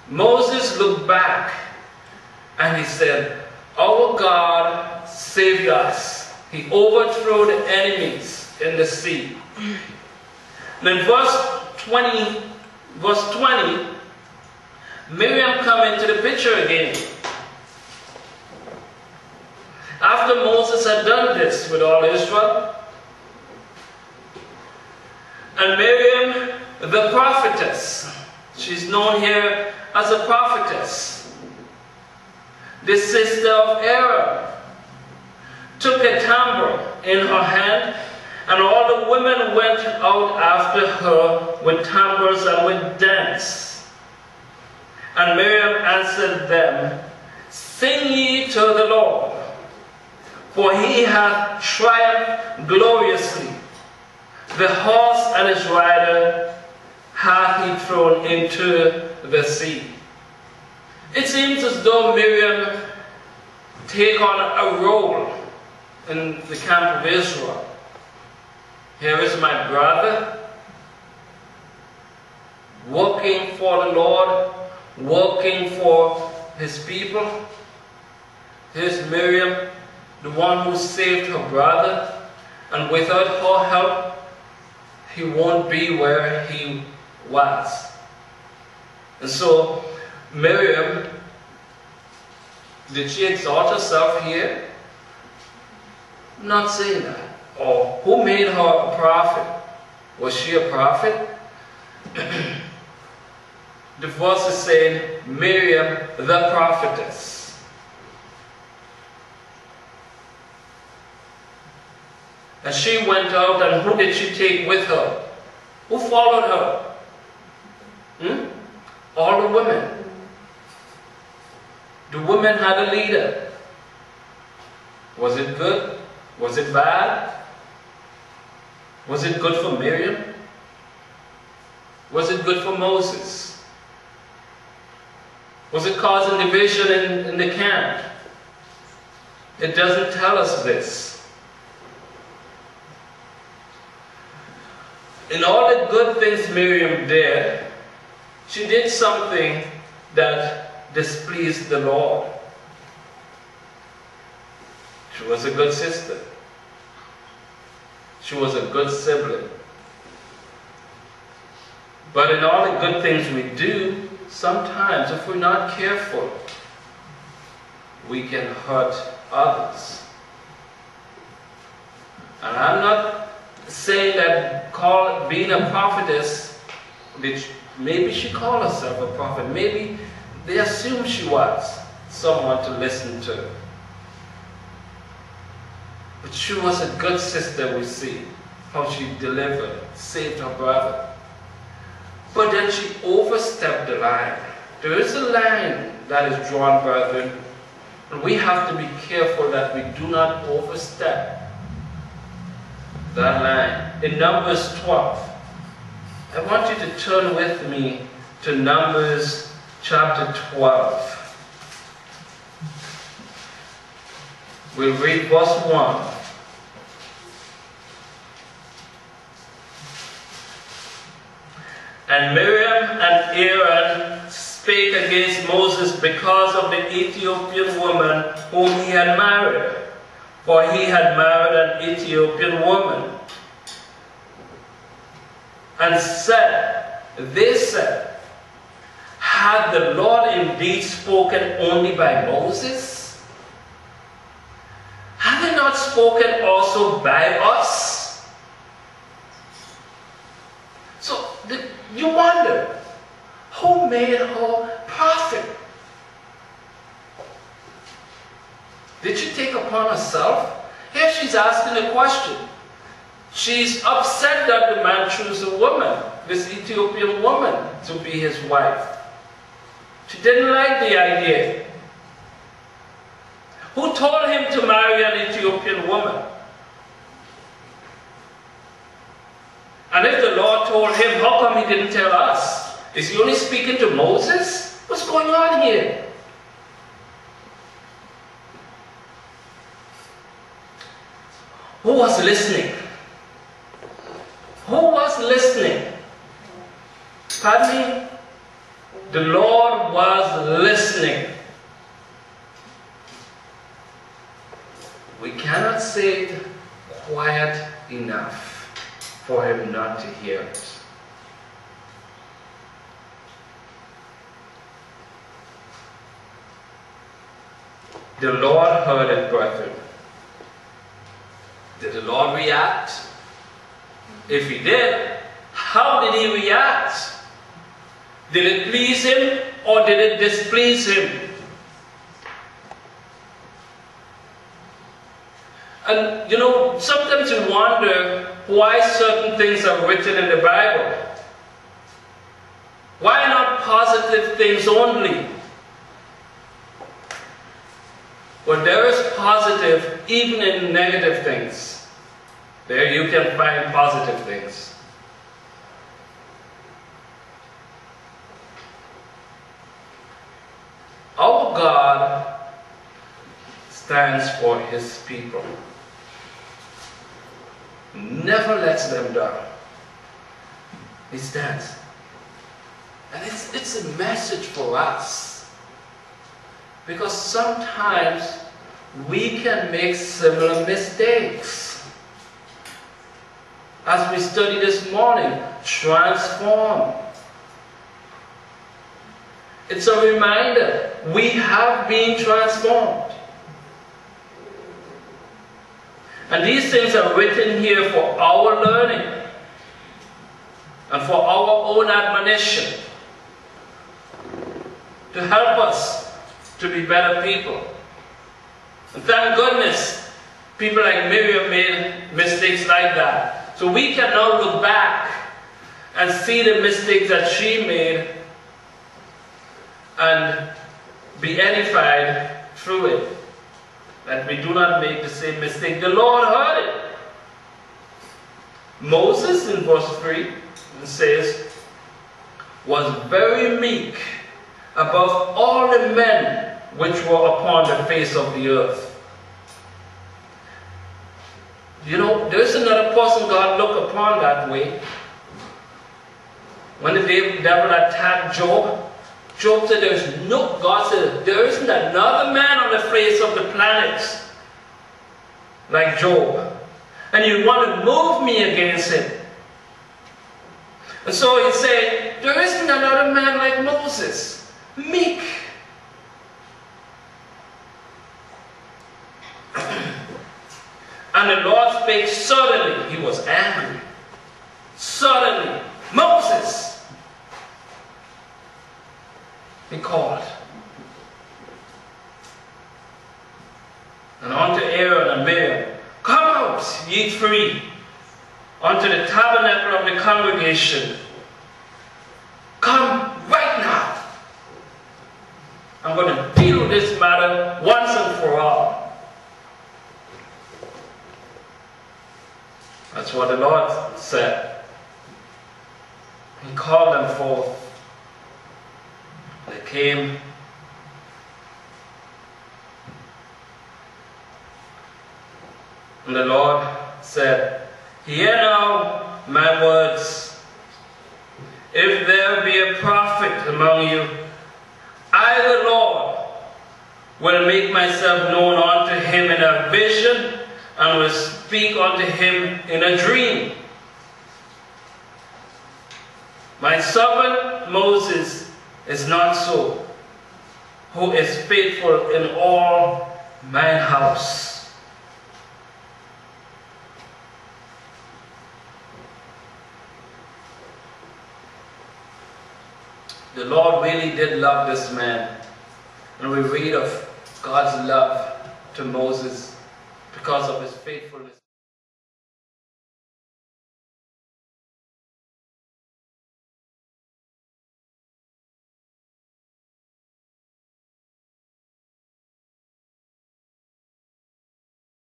Moses looked back and he said, our God saved us. He overthrew the enemies in the sea. Then verse 20, Miriam come into the picture again. After Moses had done this with all Israel, and Miriam, the prophetess, she's known here as a prophetess, the sister of Aaron, took a tambour in her hand, and all the women went out after her with tambours and with dance. And Miriam answered them, sing ye to the Lord, for he hath triumphed gloriously. The horse and his rider hath he thrown into the sea. It seems as though Miriam take on a role in the camp of Israel. Here is my brother working for the Lord, working for his people. Here's Miriam, the one who saved her brother, and without her help, he won't be where he was. And so, Miriam, did she exalt herself here? I'm not saying that. Or who made her a prophet? Was she a prophet? The verse is saying, Miriam the prophetess. And she went out, and who did she take with her? Who followed her? All the women. The women had a leader. Was it good? Was it bad? Was it good for Miriam? Was it good for Moses? Was it causing division in the camp? It doesn't tell us this. In all the good things Miriam did, she did something that displeased the Lord. She was a good sister. She was a good sibling. But in all the good things we do, sometimes if we're not careful, we can hurt others. And I'm not saying that being a prophetess, which maybe she called herself a prophet, maybe they assumed she was someone to listen to. But she was a good sister, we see how she delivered, saved her brother. But then she overstepped the line. There is a line that is drawn, brethren, and we have to be careful that we do not overstep that line. In Numbers 12, I want you to turn with me to Numbers chapter 12. We'll read verse 1. And Miriam and Aaron spake against Moses because of the Ethiopian woman whom he had married, for he had married an Ethiopian woman. And they said, had the Lord indeed spoken only by Moses? Have he not spoken also by us? So you wonder, who made her prophet? Did she take upon herself? Here she's asking a question. She's upset that the man chose a woman, this Ethiopian woman, to be his wife. She didn't like the idea. Who told him to marry an Ethiopian woman? And if the Lord told him, how come he didn't tell us? Is he only speaking to Moses? What's going on here? Who was listening? Who was listening? Pardon me? The Lord was listening. We cannot say it quiet enough for him not to hear it. The Lord heard it, brethren. Did the Lord react? If he did, how did he react? Did it please him or did it displease him? And you know, sometimes you wonder why certain things are written in the Bible. Why not positive things only? Well, there is positive even in negative things. There you can find positive things. Our God stands for his people. Never lets them down. He stands. And it's a message for us. Because sometimes we can make similar mistakes. As we studied this morning, transform. It's a reminder, we have been transformed. And these things are written here for our learning and for our own admonition, to help us to be better people. And thank goodness people like Miriam made mistakes like that. So we can now look back and see the mistakes that she made and be edified through it. That we do not make the same mistake. The Lord heard it. Moses in verse 3 says, was very meek above all the men which were upon the face of the earth. You know, there is another person God looked upon that way. When the devil attacked Job, Job said, God said, there isn't another man on the face of the planet like Job. And you want to move me against him. And so he said, there isn't another man like Moses, meek. And the Lord spake suddenly. He was angry. Suddenly, Moses. He called. And unto Aaron and Miriam, come out, ye three, unto the tabernacle of the congregation. Come right now. I'm going to deal with this matter once and for all. That's what the Lord said. He called them forth. They came. And the Lord said, hear now my words. If there be a prophet among you, I, the Lord, will make myself known unto him in a vision, and will speak unto him in a dream. My servant Moses is not so, who is faithful in all mine house. The Lord really did love this man. And we read of God's love to Moses because of his faithfulness.